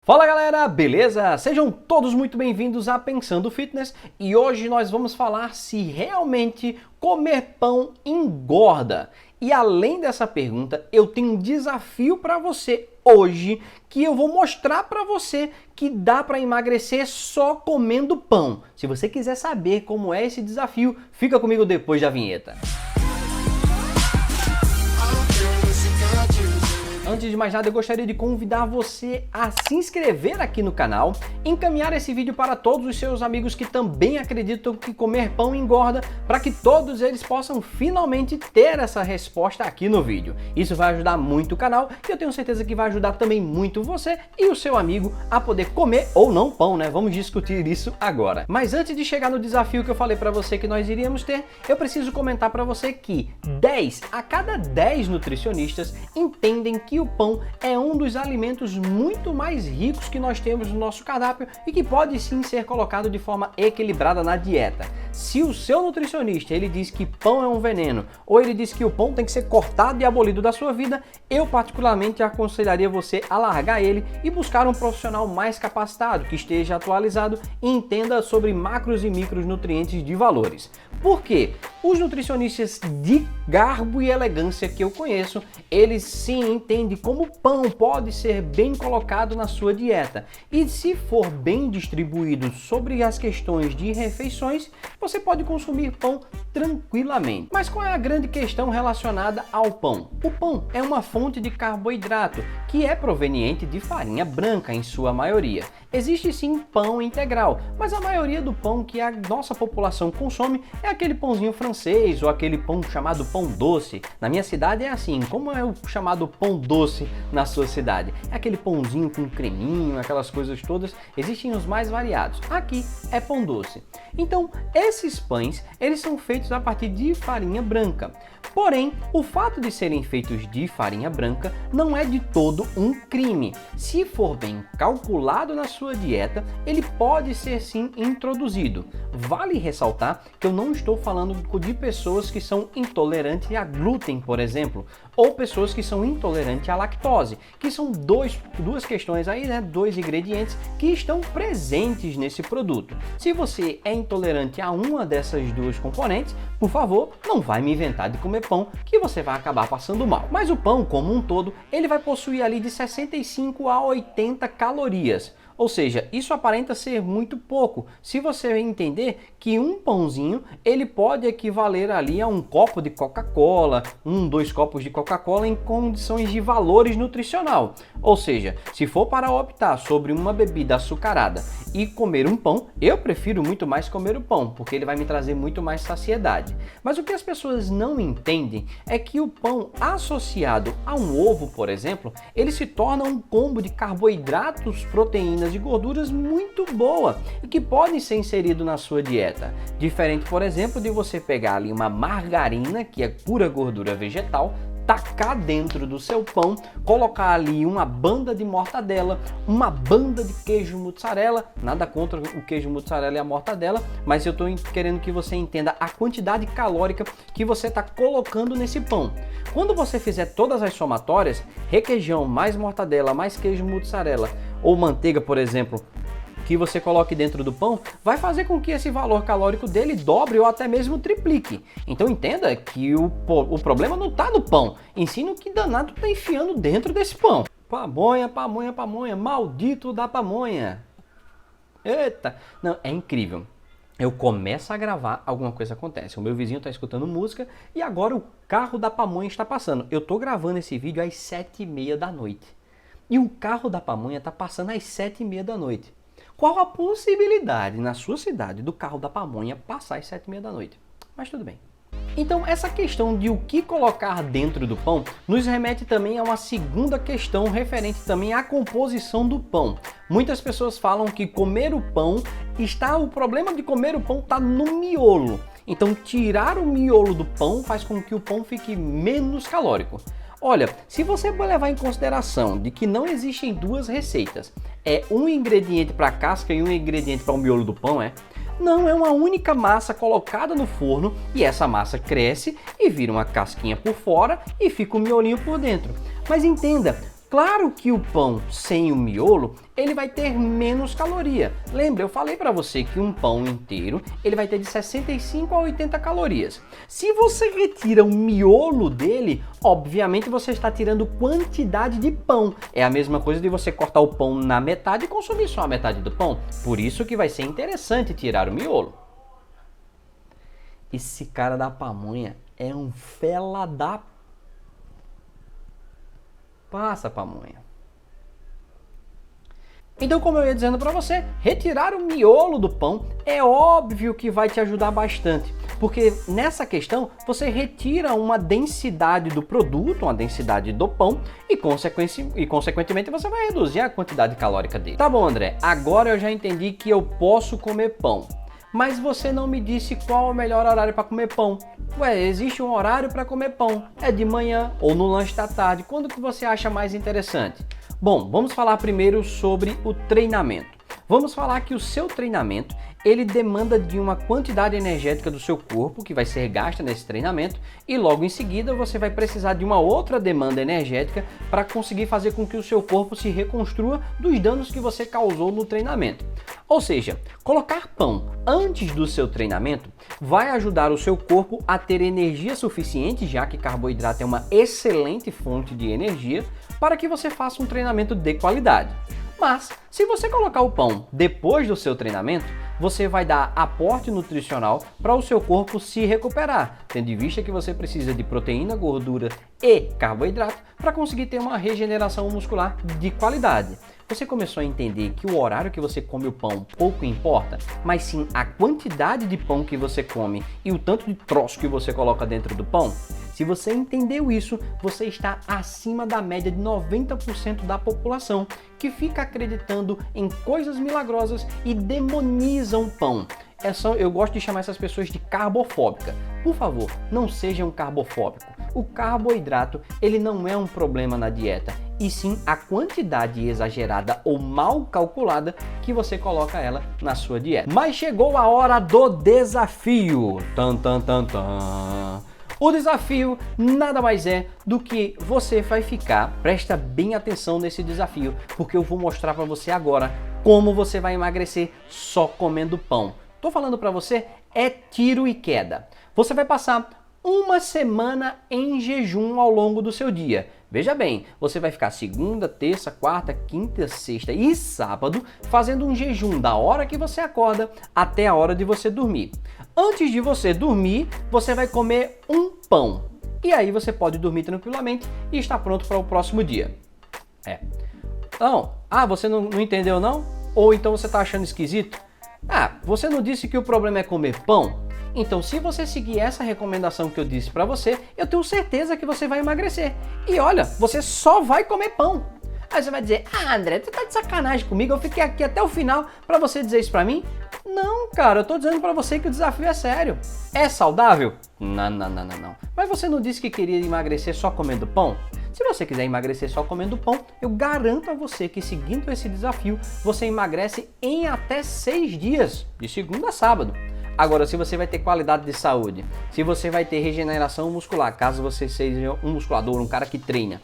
Fala galera, beleza? Sejam todos muito bem-vindos a Pensando Fitness e hoje nós vamos falar se realmente comer pão engorda. E além dessa pergunta, eu tenho um desafio para você hoje que eu vou mostrar para você que dá para emagrecer só comendo pão. Se você quiser saber como é esse desafio, fica comigo depois da vinheta. Antes de mais nada, eu gostaria de convidar você a se inscrever aqui no canal, encaminhar esse vídeo para todos os seus amigos que também acreditam que comer pão engorda, para que todos eles possam finalmente ter essa resposta aqui no vídeo. Isso vai ajudar muito o canal e eu tenho certeza que vai ajudar também muito você e o seu amigo a poder comer ou não pão, né? Vamos discutir isso agora. Mas antes de chegar no desafio que eu falei para você que nós iríamos ter, eu preciso comentar para você que 10 a cada 10 nutricionistas entendem que o pão é um dos alimentos muito mais ricos que nós temos no nosso cardápio e que pode sim ser colocado de forma equilibrada na dieta. Se o seu nutricionista ele diz que pão é um veneno ou ele diz que o pão tem que ser cortado e abolido da sua vida, eu particularmente aconselharia você a largar ele e buscar um profissional mais capacitado, que esteja atualizado e entenda sobre macros e micros nutrientes de valores. Por quê? Os nutricionistas de garbo e elegância que eu conheço, eles sim entendem como o pão pode ser bem colocado na sua dieta. E se for bem distribuído sobre as questões de refeições, você pode consumir pão tranquilamente. Mas qual é a grande questão relacionada ao pão? O pão é uma fonte de carboidrato que é proveniente de farinha branca em sua maioria. Existe sim pão integral, mas a maioria do pão que a nossa população consome é aquele pãozinho francês ou aquele pão chamado pão doce. Na minha cidade é assim. Como é o chamado pão doce na sua cidade? É aquele pãozinho com creminho, aquelas coisas todas. Existem os mais variados. Aqui é pão doce. Então, esses pães, eles são feitos a partir de farinha branca. Porém, o fato de serem feitos de farinha branca não é de todo um crime. Se for bem calculado na sua dieta, ele pode ser sim introduzido. Vale ressaltar que eu não estou falando de pessoas que são intolerantes a glúten, por exemplo, ou pessoas que são intolerantes à lactose, que são duas questões aí, né? Dois ingredientes que estão presentes nesse produto. Se você é intolerante a uma dessas duas componentes, por favor, não vai me inventar de comer pão, que você vai acabar passando mal. Mas o pão, como um todo, ele vai possuir ali de 65 a 80 calorias. Ou seja, isso aparenta ser muito pouco, se você entender que um pãozinho ele pode equivaler ali a um copo de Coca-Cola, 2 copos de Coca-Cola em condições de valores nutricional. Ou seja, se for para optar sobre uma bebida açucarada e comer um pão, eu prefiro muito mais comer o pão, porque ele vai me trazer muito mais saciedade. Mas o que as pessoas não entendem é que o pão associado a um ovo, por exemplo, ele se torna um combo de carboidratos, proteínas e gorduras muito boa e que podem ser inserido na sua dieta. Diferente, por exemplo, de você pegar ali uma margarina, que é pura gordura vegetal, tacar dentro do seu pão, colocar ali uma banda de mortadela, uma banda de queijo mussarela, nada contra o queijo mussarela e a mortadela, mas eu estou querendo que você entenda a quantidade calórica que você está colocando nesse pão. Quando você fizer todas as somatórias, requeijão mais mortadela mais queijo mussarela ou manteiga, por exemplo, que você coloque dentro do pão, vai fazer com que esse valor calórico dele dobre ou até mesmo triplique. Então entenda que o problema não está no pão, ensina o que danado está enfiando dentro desse pão. Pamonha, pamonha, pamonha, maldito da pamonha. Eita, não, é incrível. Eu começo a gravar, alguma coisa acontece. O meu vizinho está escutando música e agora o carro da pamonha está passando. Eu estou gravando esse vídeo às 7h30 da noite. E o carro da pamonha está passando às 7h30 da noite. Qual a possibilidade na sua cidade do carro da pamonha passar às 7h30 da noite? Mas tudo bem. Então essa questão de o que colocar dentro do pão nos remete também a uma segunda questão referente também à composição do pão. Muitas pessoas falam que comer o pão o problema de comer o pão está no miolo. Então tirar o miolo do pão faz com que o pão fique menos calórico. Olha, se você levar em consideração de que não existem duas receitas, é um ingrediente para a casca e um ingrediente para o miolo do pão, não, é uma única massa colocada no forno e essa massa cresce e vira uma casquinha por fora e fica o miolinho por dentro. Mas entenda, Claro que o pão sem o miolo, ele vai ter menos caloria. Lembra, eu falei para você que um pão inteiro, ele vai ter de 65 a 80 calorias. Se você retira o miolo dele, obviamente você está tirando quantidade de pão. É a mesma coisa de você cortar o pão na metade e consumir só a metade do pão. Por isso que vai ser interessante tirar o miolo. Esse cara da pamonha é um fela da... Passa, pamonha. Então, como eu ia dizendo para você, retirar o miolo do pão é óbvio que vai te ajudar bastante, porque nessa questão você retira uma densidade do produto, uma densidade do pão e consequentemente você vai reduzir a quantidade calórica dele. Tá bom, André, agora eu já entendi que eu posso comer pão. Mas você não me disse qual é o melhor horário para comer pão. Ué, existe um horário para comer pão. É de manhã ou no lanche da tarde. Quando que você acha mais interessante? Bom, vamos falar primeiro sobre o treinamento. Vamos falar que o seu treinamento, ele demanda de uma quantidade energética do seu corpo que vai ser gasta nesse treinamento e logo em seguida você vai precisar de uma outra demanda energética para conseguir fazer com que o seu corpo se reconstrua dos danos que você causou no treinamento. Ou seja, colocar pão antes do seu treinamento vai ajudar o seu corpo a ter energia suficiente, já que carboidrato é uma excelente fonte de energia, para que você faça um treinamento de qualidade. Mas, se você colocar o pão depois do seu treinamento, você vai dar aporte nutricional para o seu corpo se recuperar, tendo em vista que você precisa de proteína, gordura e carboidrato para conseguir ter uma regeneração muscular de qualidade. Você começou a entender que o horário que você come o pão pouco importa, mas sim a quantidade de pão que você come e o tanto de troço que você coloca dentro do pão? Se você entendeu isso, você está acima da média de 90% da população que fica acreditando em coisas milagrosas e demonizam o pão. Eu gosto de chamar essas pessoas de carbofóbica. Por favor, não seja um carbofóbico. O carboidrato, ele não é um problema na dieta, e sim a quantidade exagerada ou mal calculada que você coloca ela na sua dieta. Mas chegou a hora do desafio. Tan, tan, tan, tan. O desafio nada mais é do que você vai ficar, presta bem atenção nesse desafio, porque eu vou mostrar para você agora como você vai emagrecer só comendo pão. Tô falando para você, é tiro e queda. Você vai passar uma semana em jejum ao longo do seu dia. Veja bem, você vai ficar segunda, terça, quarta, quinta, sexta e sábado fazendo um jejum da hora que você acorda até a hora de você dormir. Antes de você dormir, você vai comer um pão. E aí você pode dormir tranquilamente e estar pronto para o próximo dia. Não, você não entendeu não? Ou então você está achando esquisito? Você não disse que o problema é comer pão? Então, se você seguir essa recomendação que eu disse para você, eu tenho certeza que você vai emagrecer. E olha, você só vai comer pão. Aí você vai dizer, André, tu tá de sacanagem comigo, eu fiquei aqui até o final para você dizer isso para mim? Não, cara, eu tô dizendo para você que o desafio é sério. É saudável? Não. Mas você não disse que queria emagrecer só comendo pão? Se você quiser emagrecer só comendo pão, eu garanto a você que seguindo esse desafio, você emagrece em até 6 dias, de segunda a sábado. Agora, se você vai ter qualidade de saúde, se você vai ter regeneração muscular, caso você seja um musculador, um cara que treina,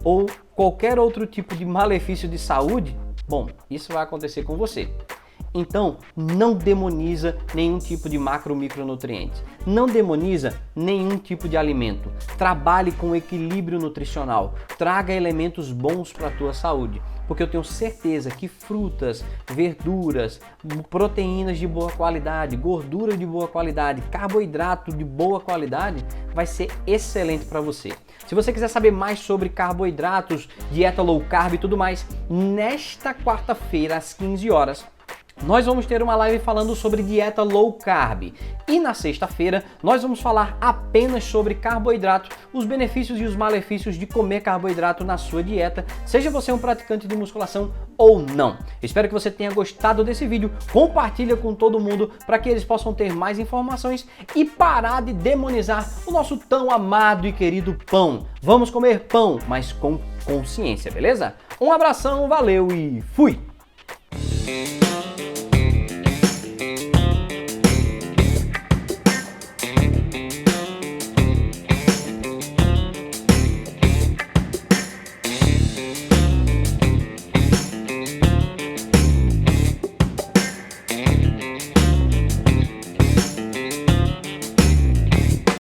ou qualquer outro tipo de malefício de saúde, bom, isso vai acontecer com você. Então, não demoniza nenhum tipo de macro ou micronutrientes. Não demoniza nenhum tipo de alimento. Trabalhe com equilíbrio nutricional. Traga elementos bons para a tua saúde. Porque eu tenho certeza que frutas, verduras, proteínas de boa qualidade, gordura de boa qualidade, carboidrato de boa qualidade vai ser excelente para você. Se você quiser saber mais sobre carboidratos, dieta low carb e tudo mais, nesta quarta-feira às 15 horas, nós vamos ter uma live falando sobre dieta low carb. E na sexta-feira nós vamos falar apenas sobre carboidrato, os benefícios e os malefícios de comer carboidrato na sua dieta, seja você um praticante de musculação ou não. Espero que você tenha gostado desse vídeo, compartilha com todo mundo para que eles possam ter mais informações e parar de demonizar o nosso tão amado e querido pão. Vamos comer pão, mas com consciência, beleza? Um abração, valeu e fui!